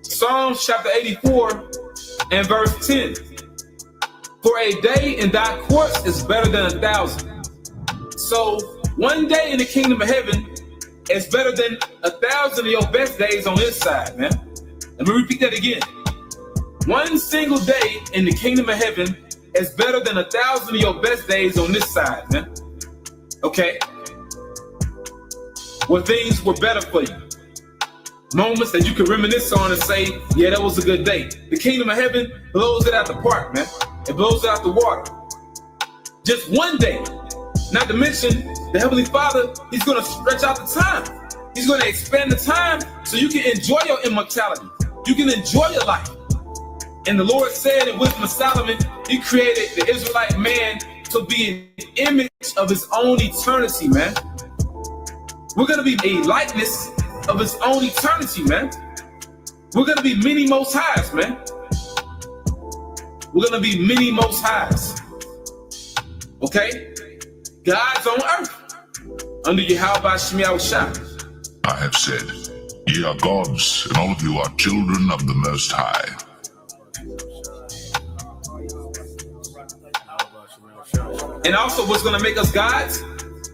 Psalms chapter 84 and verse 10. For a day in thy courts is better than 1,000. So one day in the kingdom of heaven is better than 1,000 of your best days on this side, man. Let me repeat that again. One single day in the kingdom of heaven is better than 1,000 of your best days on this side, man. Okay? Where things were better for you. Moments that you can reminisce on and say, yeah, that was a good day. The kingdom of heaven blows it out the park, man. It blows it out the water. Just one day. Not to mention, the Heavenly Father, He's going to stretch out the time. He's going to expand the time so you can enjoy your immortality. You can enjoy your life. And the Lord said in Wisdom of Solomon, He created the Israelite man to be an image of his own eternity, man. We're going to be a likeness of his own eternity, man. We're going to be many most highs, man. We're going to be many most highs. Okay? God's on earth under Yahweh Shai. I have said, ye are gods, and all of you are children of the Most High. And also what's going to make us gods?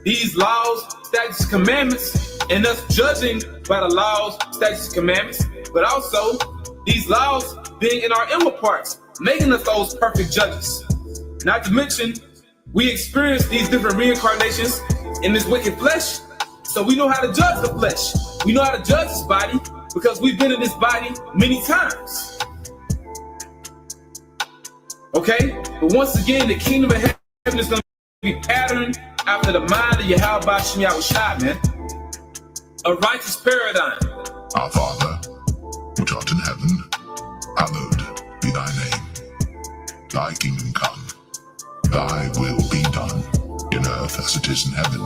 These laws, statutes, commandments, and us judging by the laws, statutes, commandments, but also these laws being in our inward parts, making us those perfect judges. Not to mention, we experience these different reincarnations in this wicked flesh, so we know how to judge the flesh. We know how to judge this body because we've been in this body many times. Okay? But once again, the kingdom of heaven is going to be patterned after the mind of Yahweh Shai, man. A righteous paradigm. Our Father, which art in heaven, hallowed be thy name. Thy kingdom come. Thy will be done, in earth as it is in heaven.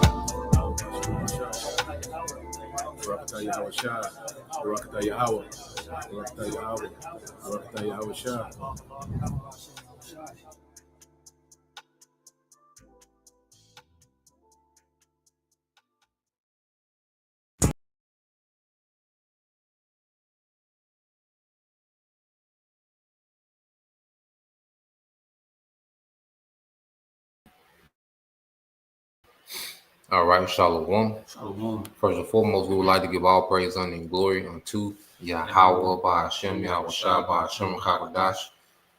All right, Shalom. Shalom. First and foremost, we would like to give all praise, honor, and glory unto Yahweh, by Hashem, Yahweh Shai, by Hashem, Chakadash.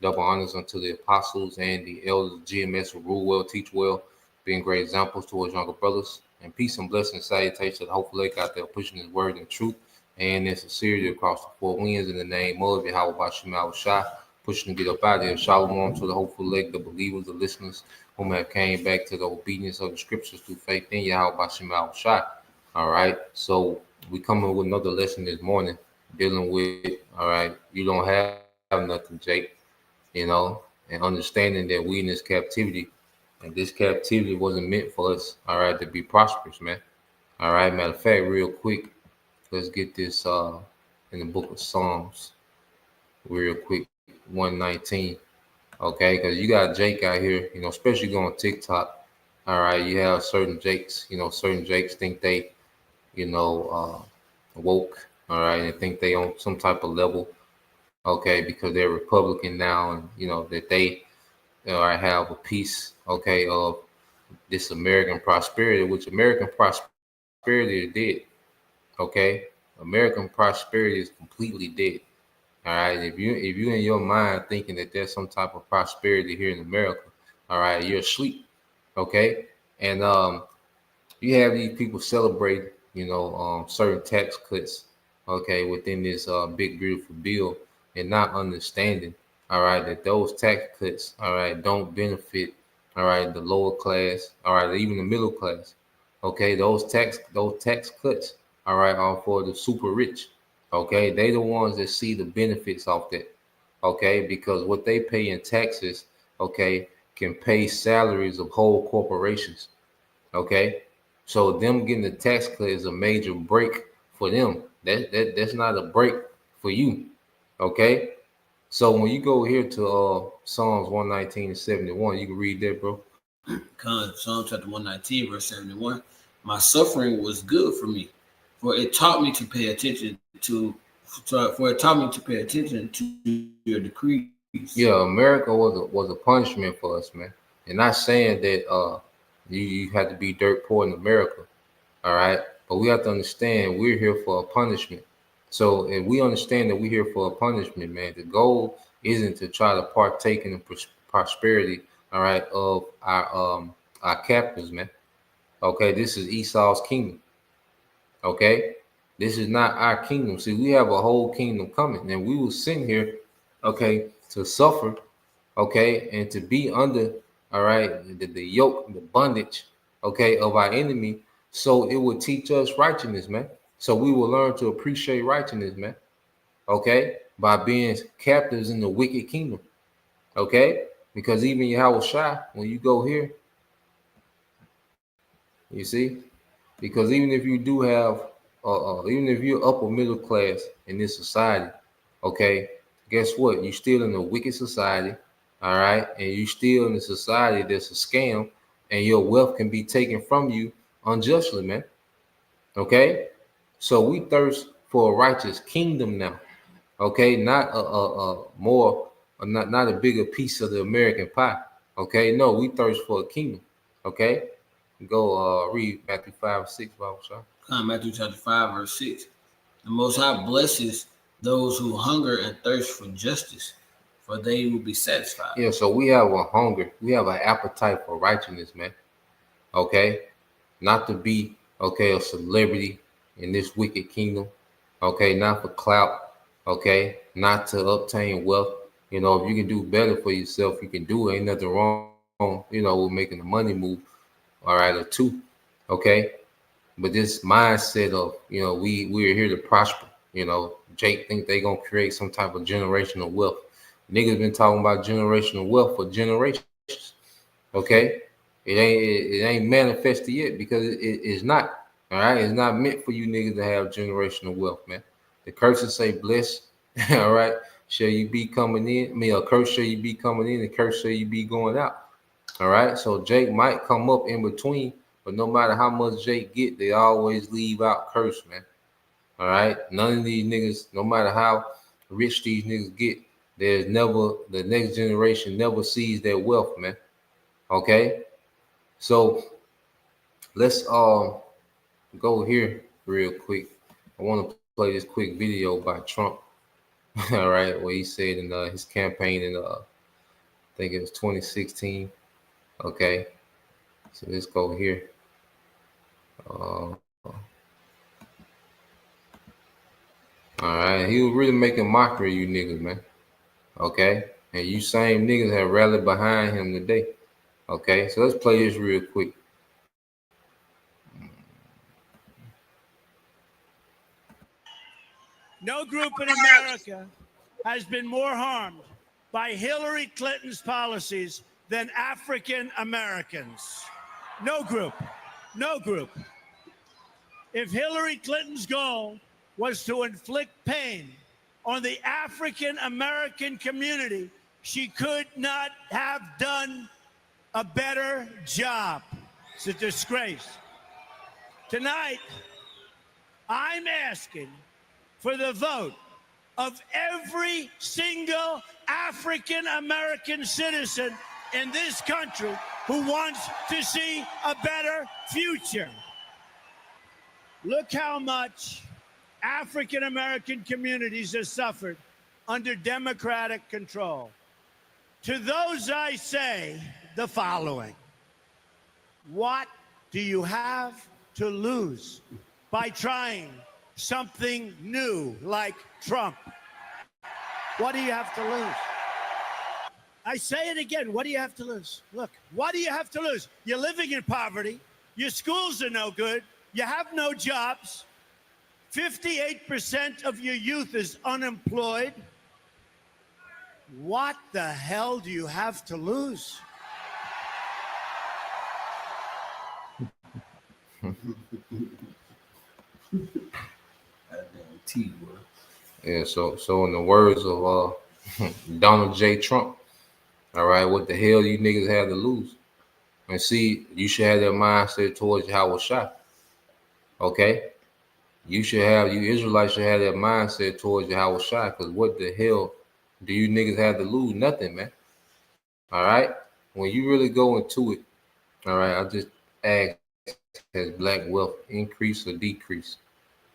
Double honors unto the apostles and the elders of GMS who rule well, teach well, being great examples towards younger brothers. And peace and blessings, salutations to the Hopeful Lake out there pushing His word and truth and in sincerity across the four winds in the name of Yahweh, by Hashem, Yahweh Shai, pushing to get up out of here. Shalom to the Hopeful Lake, the believers, the listeners, whom have came back to the obedience of the scriptures through faith in Yahweh Bashim Al Shai. All right. So we coming with another lesson this morning dealing with, all right, you don't have nothing, Jake, you know, and understanding that we in this captivity, and this captivity wasn't meant for us, all right, to be prosperous, man. All right. Matter of fact, real quick, let's get this in the book of Psalms real quick, 119. Okay, because you got Jake out here, you know, especially going on TikTok. All right, you have certain Jakes, you know, certain Jakes think they, you know, woke, all right, and think they on some type of level, okay, because they're Republican now, and you know that they have a piece, okay, of this American prosperity, which American prosperity is dead, okay. American prosperity is completely dead. All right, if you in your mind thinking that there's some type of prosperity here in America, all right, you're asleep, okay? And you have these people celebrate, you know, certain tax cuts, okay, within this big beautiful bill, and not understanding, all right, that those tax cuts, all right, don't benefit, all right, the lower class, all right, even the middle class, okay? Those tax cuts, all right, are for the super rich. Okay, they the ones that see the benefits of that. Okay, because what they pay in taxes, okay, can pay salaries of whole corporations. Okay, so them getting the tax cut is a major break for them. That's not a break for you. Okay, So when you go here to Psalms 119 and 71, you can read that, bro. Psalm chapter 119, verse 71. My suffering was good for me, for it taught me to pay attention to your decrees. Yeah, America was a punishment for us, man. And not saying that you had to be dirt poor in America, all right? But we have to understand we're here for a punishment. So if we understand that we're here for a punishment, man, the goal isn't to try to partake in the prosperity, all right, of our captors, man. Okay, this is Esau's kingdom. Okay, this is not our kingdom. See, we have a whole kingdom coming, and we will sit here, okay, to suffer, okay, and to be under, all right, the yoke, the bondage, okay, of our enemy. So it will teach us righteousness, man. So we will learn to appreciate righteousness, man. Okay, by being captives in the wicked kingdom. Okay, because even Yahweh Shai, when you go here, you see, because even if you do have, even if you're upper middle class in this society, okay, guess what? You're still in a wicked society, all right, and you still in a society that's a scam, and your wealth can be taken from you unjustly, man. Okay, so we thirst for a righteous kingdom now. Okay, not a more, not a bigger piece of the American pie. Okay, no, we thirst for a kingdom. Okay, go read Matthew 5:6, Bible shop. Matthew chapter 5, verse 6. The Most High blesses those who hunger and thirst for justice, for they will be satisfied. Yeah, so we have a hunger, we have an appetite for righteousness, man. Okay, not to be, okay, a celebrity in this wicked kingdom. Okay, not for clout. Okay, not to obtain wealth. You know, if you can do better for yourself, you can do it. Ain't nothing wrong, you know, with making the money move. All right, or two. Okay, but this mindset of, you know, we're here to prosper. You know, Jake think they gonna create some type of generational wealth. Niggas been talking about generational wealth for generations. Okay, it ain't manifested yet because it's not. All right, it's not meant for you niggas to have generational wealth, man. The curses say bless. All right, shall you be coming in? I mean, a curse shall you be coming in, a curse shall you be going out. All right, so Jake might come up in between, but no matter how much Jake get, they always leave out curse, man. All right, none of these niggas, no matter how rich these niggas get, there's never, the next generation never sees their wealth, man. Okay, so let's go here real quick. I want to play this quick video by Trump. All right, where he said in his campaign in I think it was 2016. Okay, so let's go here. All right, he was really making mockery of you niggas, man. Okay, and you same niggas have rallied behind him today. Okay, so let's play this real quick. No group in America has been more harmed by Hillary Clinton's policies than African Americans. No group. No group. If Hillary Clinton's goal was to inflict pain on the African American community, she could not have done a better job. It's a disgrace. Tonight, I'm asking for the vote of every single African American citizen in this country who wants to see a better future. Look how much African American communities have suffered under Democratic control. To those I say the following: what do you have to lose by trying something new like Trump? What do you have to lose? I say it again, what do you have to lose? Look, what do you have to lose? You're living in poverty, your schools are no good, you have no jobs, 58% of your youth is unemployed. What the hell do you have to lose? Tea, bro. Yeah, so in the words of Donald J. Trump. All right, what the hell you niggas have to lose? And see, you should have that mindset towards Howard Shah. Okay? You Israelites should have that mindset towards Howard Shah, because what the hell do you niggas have to lose? Nothing, man. All right? When you really go into it, all right, I just ask, has black wealth increased or decreased?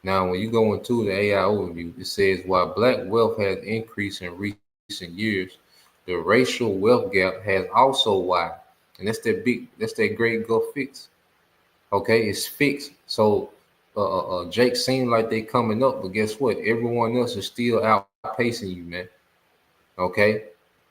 Now, when you go into the AI overview, it says while black wealth has increased in recent years, the racial wealth gap has also widened. And that's that great Gulf fix. Okay, it's fixed. So Jake seems like they coming up, but guess what? Everyone else is still outpacing you, man. Okay,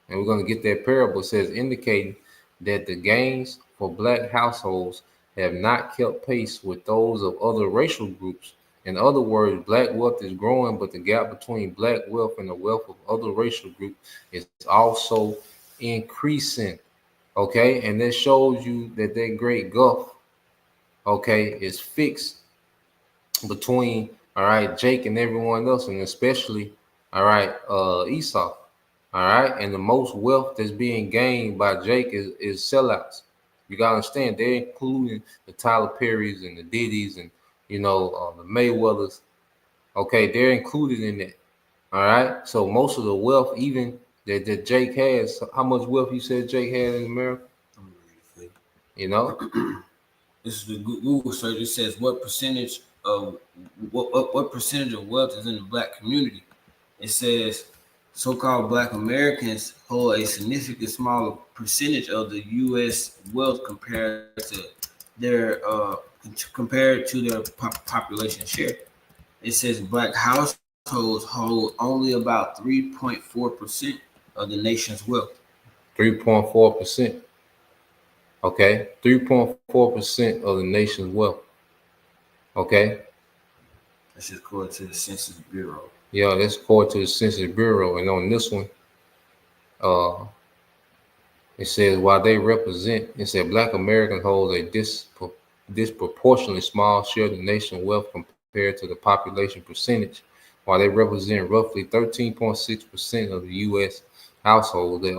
and we're gonna get that parable. It says indicating that the gains for black households have not kept pace with those of other racial groups. In other words, black wealth is growing, but the gap between black wealth and the wealth of other racial groups is also increasing. Okay, and that shows you that great gulf, okay, is fixed between, all right, Jake and everyone else, and especially, all right, Esau. All right, and the most wealth that's being gained by Jake is sellouts. You gotta understand, they're including the Tyler Perrys and the Diddy's and the Mayweathers. Okay, they're included in that. All right, so most of the wealth, even that Jake has, how much wealth you said Jake had in America? You know, This is the Google search. It says what percentage of wealth is in the black community. It says so-called Black Americans hold a significant smaller percentage of the U.S. wealth compared to their population share. It says Black households hold only about 3.4% of the nation's wealth. 3.4%. Okay, 3.4% of the nation's wealth. Okay. That's just according to the Census Bureau. Yeah, that's according to the Census Bureau. And on this one, it says while they represent, it said Black Americans hold a disproportionately small share of the nation's wealth compared to the population percentage. While they represent roughly 13.6% of the U.S. household, they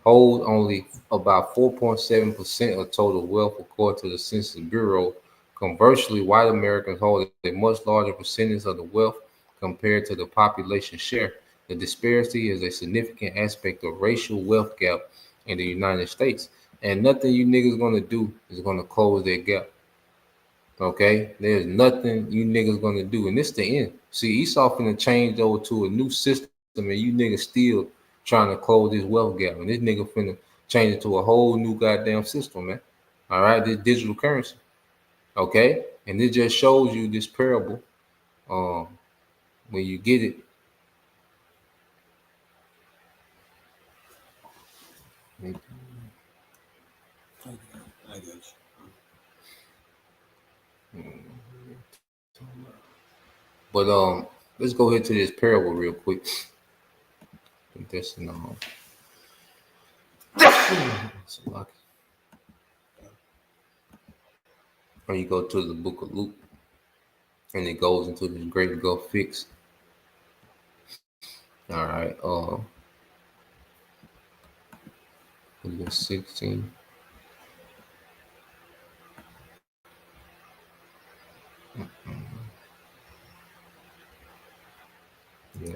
hold only about 4.7% of total wealth, according to the Census Bureau. Conversely, white Americans hold a much larger percentage of the wealth compared to the population share. The disparity is a significant aspect of racial wealth gap in the United States, and nothing you niggas gonna do is gonna close that gap. Okay, there's nothing you niggas gonna do, and this the end. See, Esau finna change over to a new system, and you niggas still trying to close this wealth gap, and this nigga finna change it to a whole new goddamn system, man. All right, this digital currency. Okay, and it just shows you this parable. When you get it, I got you. but let's go ahead to this parable real quick. This no. When you go to the book of Luke, and it goes into this great Gulf fix. All right, 16. Yeah.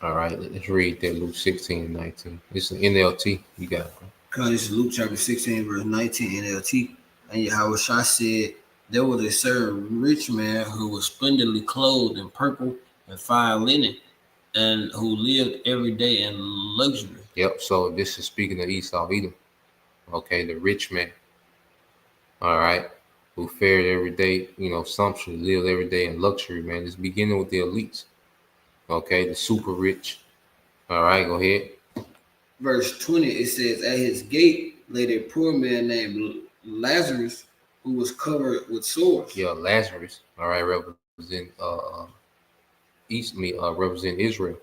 All right, let's read that Luke 16 and 19. It's an NLT. You got it. This is Luke chapter 16, verse 19 NLT. And Yahweh Shah said, there was a certain rich man who was splendidly clothed in purple and fine linen, and who lived every day in luxury. Yep, so this is speaking of Esau Edom. Okay, the rich man. All right, who fared every day, sumptuous, lived every day in luxury, man. It's beginning with the elites. Okay, the super rich. All right, go ahead. Verse 20, it says, at his gate lay a poor man named Lazarus, who was covered with sores. Yeah, Lazarus. All right, represent represent Israel.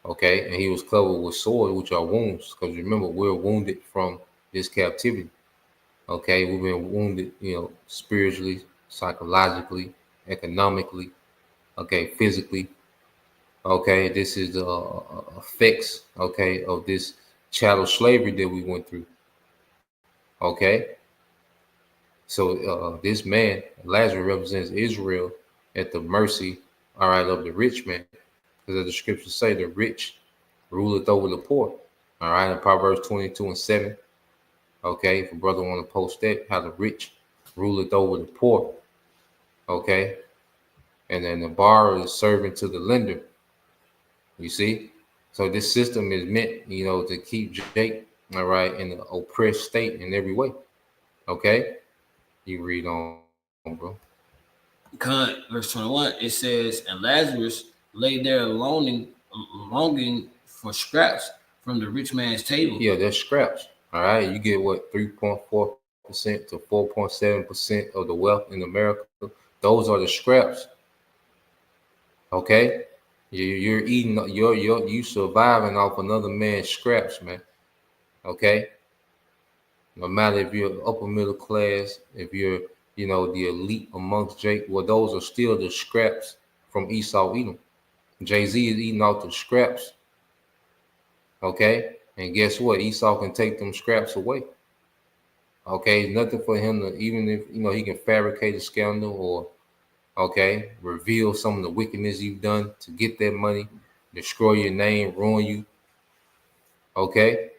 Okay, and he was covered with sores, which are wounds, because remember, we're wounded from this captivity. Okay, we've been wounded, spiritually, psychologically, economically, okay, physically. Okay, this is the effects, okay, of this chattel slavery that we went through. Okay, so this man Lazarus represents Israel at the mercy, all right, of the rich man, because as the scriptures say, the rich ruleth over the poor. All right, in Proverbs 22:7. Okay, if a brother want to post that, how the rich ruleth over the poor. Okay, and then the borrower is servant to the lender. You see, so this system is meant, you know, to keep Jake, all right, in an oppressed state in every way. Okay, you read on, bro. Verse 21, it says, and Lazarus lay there longing for scraps from the rich man's table. Yeah, that's scraps. All right, you get what, 3.4% to 4.7% of the wealth in America. Those are the scraps. Okay, you're eating, you surviving off another man's scraps, man. Okay, no matter if you're upper middle class, if you're, you know, the elite amongst Jake, well, those are still the scraps from Esau Edom. Jay-Z is eating off the scraps. Okay, and guess what? Esau can take them scraps away. Okay, nothing for him to, even if, you know, he can fabricate a scandal or, okay, reveal some of the wickedness you've done to get that money, destroy your name, ruin you. Okay,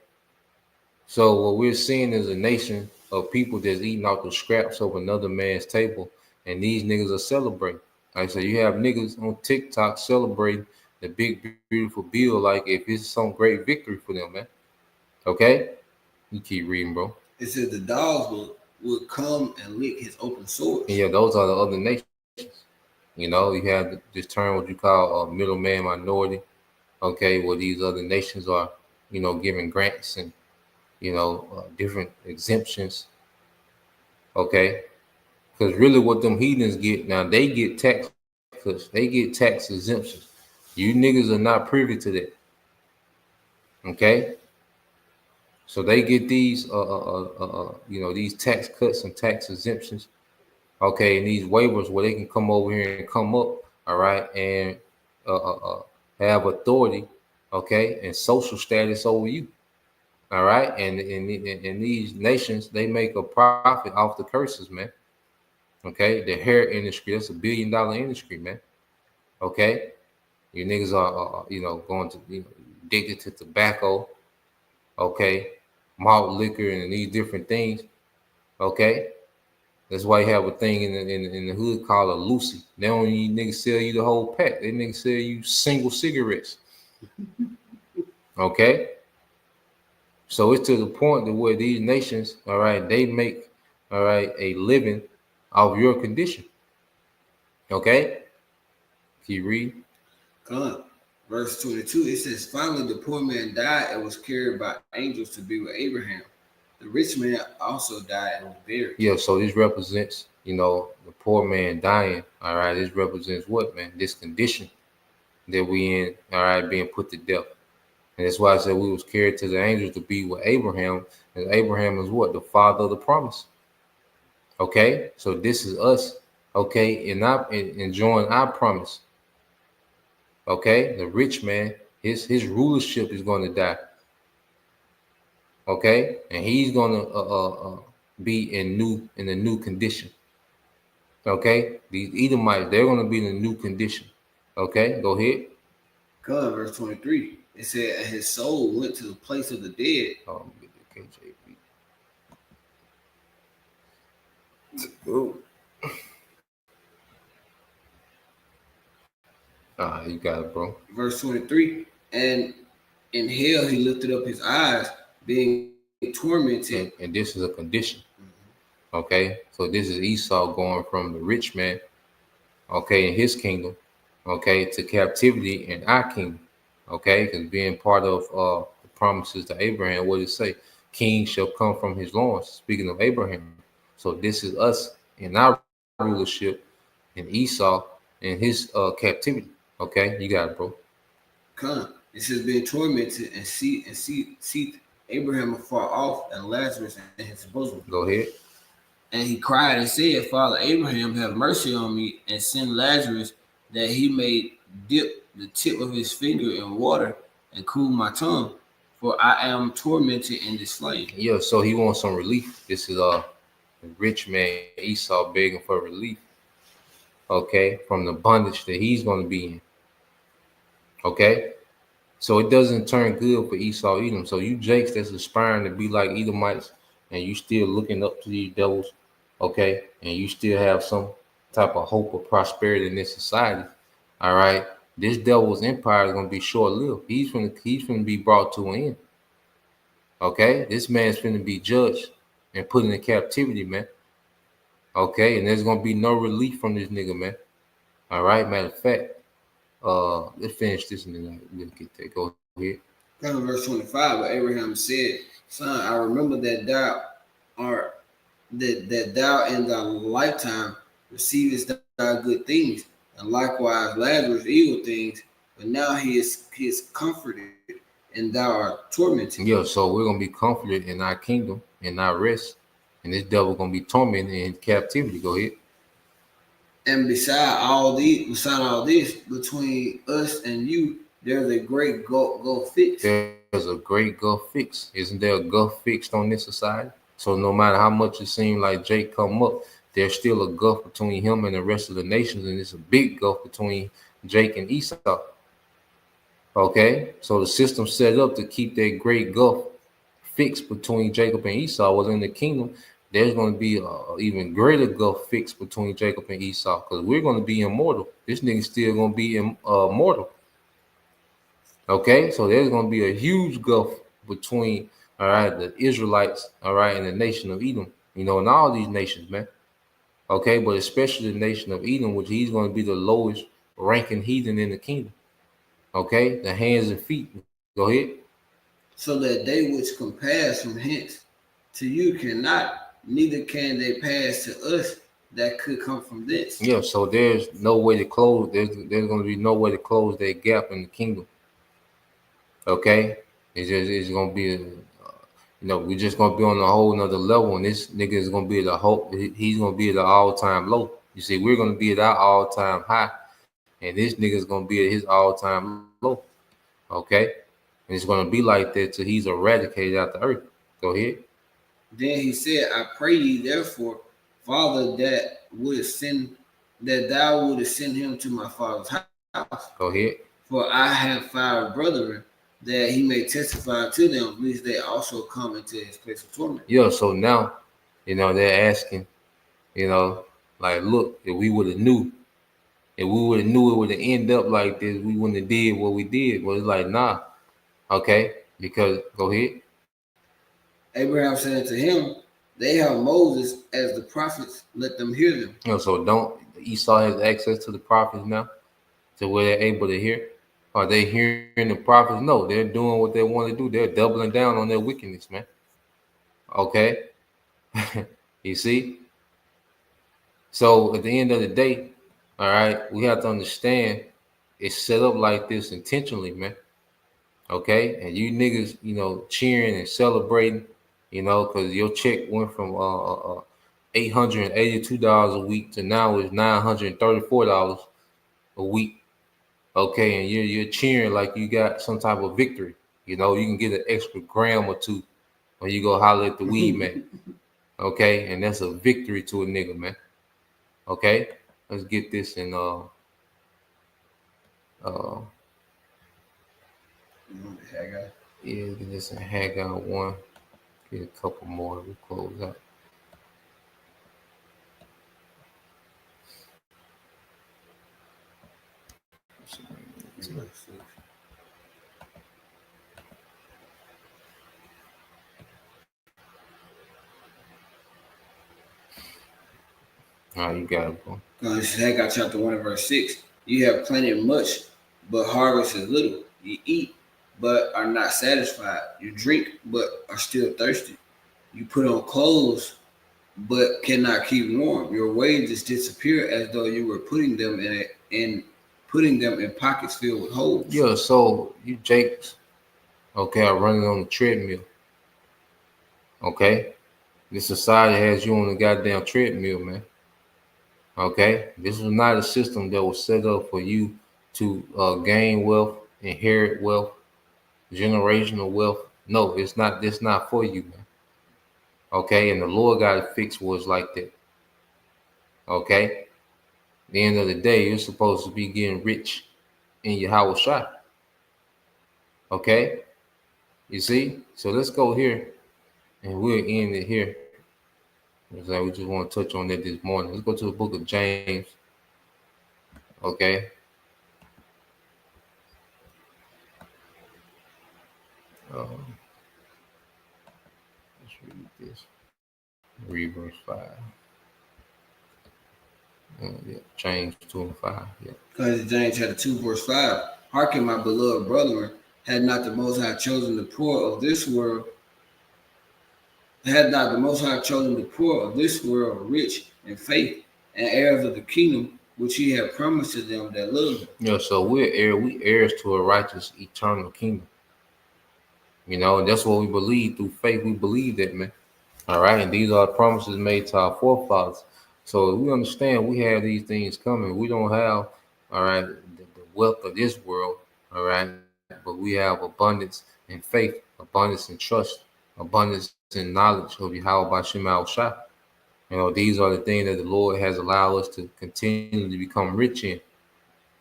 so what we're seeing is a nation of people that's eating out the scraps of another man's table, and these niggas are celebrating. Like I said, you have niggas on TikTok celebrating the big beautiful bill like if it's some great victory for them, man. Okay, you keep reading, bro. It says the dogs would come and lick his open sores. And yeah, those are the other nations. You know, you have this term what you call a middleman minority. Okay, where these other nations are, you know, giving grants and, you know, different exemptions. Okay, because really what them heathens get now, they get tax cuts, they get tax exemptions. You niggas are not privy to that. Okay, so they get these, you know, these tax cuts and tax exemptions. Okay, and these waivers where they can come over here and come up, all right, and have authority, okay, and social status over you. All right, and these nations, they make a profit off the curses, man. Okay, the hair industry, that's $1 billion industry, man. Okay, you niggas are you know, going to, you know, addicted to tobacco, okay, malt liquor and these different things. Okay, that's why you have a thing in the hood called a Lucy. They don't even niggas sell you the whole pack. They niggas sell you single cigarettes. Okay. So it's to the point that where these nations, all right, they make, all right, a living off your condition. Okay. Keep reading. Verse 22, it says, finally the poor man died and was carried by angels to be with Abraham. The rich man also died and was buried. Yeah, so this represents, you know, the poor man dying. All right, this represents what, man? This condition that we in, all right, being put to death. And that's why I said we was carried to the angels to be with Abraham. And Abraham is what? The father of the promise. Okay, so this is us, okay, enjoying our promise. Okay, the rich man, his rulership is going to die. Okay, and he's going to be in a new condition. Okay, these Edomites, they're going to be in a new condition. Okay, go ahead. Verse 23, it said, his soul went to the place of the dead. Oh, get the KJV. You got it, bro. Verse 23, and in hell he lifted up his eyes, being tormented. And this is a condition. Okay, so this is Esau going from the rich man, okay, in his kingdom, okay, to captivity in our kingdom. Okay, because being part of the promises to Abraham, what did it say? King shall come from his loins, speaking of Abraham. So this is us in our rulership, and Esau in his captivity. Okay, you got it, bro. It says being tormented and see Abraham afar off and Lazarus in his bosom. Go ahead. And he cried and said, Father Abraham, have mercy on me, and send Lazarus that he may dip the tip of his finger in water and cool my tongue, for I am tormented in this flame. Yeah, so he wants some relief. This is a rich man Esau begging for relief, okay, from the bondage that he's going to be in. Okay, so it doesn't turn good for Esau Edom. So you Jakes that's aspiring to be like Edomites, and you still looking up to these devils, okay, and you still have some type of hope of prosperity in this society. All right, this devil's empire is going to be short-lived. He's going to be brought to an end. Okay, this man's going to be judged and put in captivity, man. Okay, and there's going to be no relief from this nigga, man. All right, matter of fact, let's finish this and then we'll get that. Go ahead. Kind of verse 25, but Abraham said, Son, I remember that thou in thy lifetime receivest thy good things, and likewise Lazarus evil things, but now he is comforted, and thou art tormented. Yeah, so we're gonna be comforted in our kingdom and our rest, and this devil gonna be tormented in captivity. Go ahead. And beside all this, between us and you, there's a great gulf fixed. There's a great gulf fixed. Isn't there a gulf fixed on this society? So no matter how much it seems like Jake come up, there's still a gulf between him and the rest of the nations, and it's a big gulf between Jake and Esau. Okay, so the system set up to keep that great gulf fixed between Jacob and Esau. Was in the kingdom, there's going to be an even greater gulf fixed between Jacob and Esau, because we're going to be immortal. This nigga still going to be immortal. Okay, so there's going to be a huge gulf between, all right, the Israelites, all right, and the nation of Edom, you know, and all these nations, man. Okay, but especially the nation of Edom, which he's going to be the lowest ranking heathen in the kingdom. Okay, the hands and feet. Go ahead. So that they which can pass from hence to you cannot, neither can they pass to us that could come from this. Yeah, so there's no way to close. There's going to be no way to close that gap in the kingdom. Okay, it's going to be, we're just going to be on a whole nother level, and this nigga is going to be at the whole. He's going to be at the all-time low. You see, we're going to be at our all-time high, and this nigga is going to be at his all-time low. Okay, and it's going to be like that till he's eradicated out the earth. Go ahead. Then he said, I pray thee, therefore, Father, that thou wouldest send him to my father's house. Go ahead. For I have 5 brethren, that he may testify to them, lest they also come into his place of torment. Yeah, so now, they're asking, like, look, if we would have knew it would have ended up like this, we wouldn't have did what we did. But it's like, nah. Okay, because, go ahead. Abraham said to him, they have Moses as the prophets, let them hear them. So Esau has access to the prophets now, to where they're able to hear? Are they hearing the prophets? No, they're doing what they want to do. They're doubling down on their wickedness, man. Okay? You see? So at the end of the day, all right, we have to understand it's set up like this intentionally, man. Okay? And you niggas, cheering and celebrating, because your check went from $882 a week to now is $934 a week. Okay, and you're cheering like you got some type of victory. You can get an extra gram or 2 when you go holler at the weed man. Okay, and that's a victory to a nigga, man. Okay, let's get this in Haggai. Yeah, get this in Haggai 1. Get a couple more. We close out. All right, you got it, bro. This is Haggai chapter 1 and verse 6. You have planted much, but harvest is little. You eat, but are not satisfied. You drink, but are still thirsty. You put on clothes, but cannot keep warm. Your wages disappear as though you were putting them in pockets filled with holes. Yeah, so you Jakes, okay, are running on the treadmill. Okay, This society has you on the goddamn treadmill, man. Okay? This was not a system that was set up for you to gain wealth, inherit wealth, generational wealth. No, it's not. It's not for you, man. Okay? And the Lord got it fixed was like that. Okay? At the end of the day, you're supposed to be getting rich in your house shop. Okay? You see? So let's go here and we'll end it here. So we just want to touch on that this morning. Let's go to the book of James. Okay. Let's read this. Read verse 5. Yeah, James 2 and 5. Yeah. Because James chapter 2, verse 5. Hearken, my beloved brethren, had not the Most High chosen the poor of this world, rich in faith and heirs of the kingdom, which he had promised to them that love him. Yeah, so we heirs to a righteous eternal kingdom. You know, and that's what we believe through faith. We believe that, man. All right, and these are promises made to our forefathers. So we understand we have these things coming. We don't have, all right, the wealth of this world, all right, but we have abundance in faith, abundance in trust, abundance in knowledge of Yahweh Bashim Al-Shah. You know, these are the things that the Lord has allowed us to continually become rich in.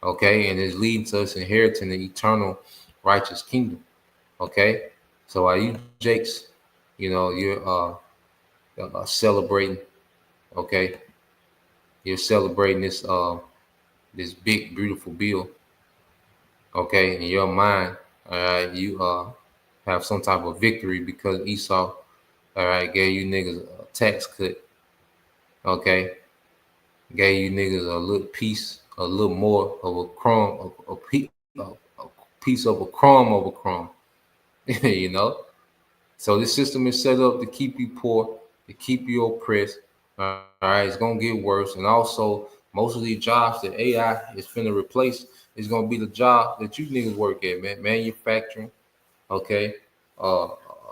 Okay, and it's leading to us inheriting the eternal righteous kingdom. Okay, so are you Jakes? You know, you're celebrating. Okay, you're celebrating this this big beautiful bill. Okay, in your mind, all right, you have some type of victory because Esau, all right, gave you niggas a tax cut. Okay, gave you niggas a little piece, a little more of a crumb, a piece of a crumb of a crumb. You know, so this system is set up to keep you poor, to keep you oppressed. All right, it's gonna get worse, and also most of these jobs that AI is finna replace is gonna be the job that you niggas work at, man. Manufacturing, okay,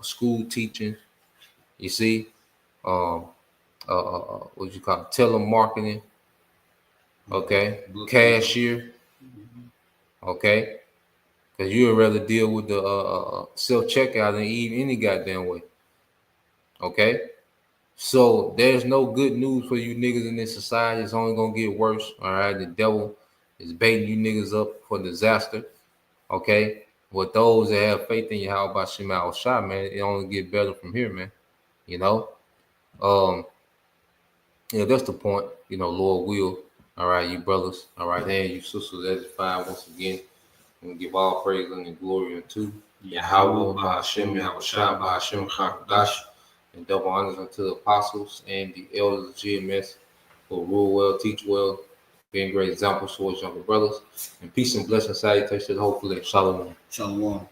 school teaching. You see, what you call it? Telemarketing, okay, cashier, okay, because you would rather deal with the self checkout than eat any goddamn way, okay. So there's no good news for you niggas in this society. It's only gonna get worse. All right, the devil is baiting you niggas up for disaster. Okay, with those that have faith in Yahweh Bashim Al-Shah, man, it only get better from here, man. You know, yeah, that's the point. You know, Lord will. All right, you brothers. All right, and you sisters. That's fine. Once again, and give all praise and glory unto Yahweh Bashim Al-Shah Bashim Chakdash. And double honors unto the apostles and the elders of GMS who rule well, teach well, being great examples towards younger brothers. And peace and blessing, salutations, hopefully, shalom. Shalom.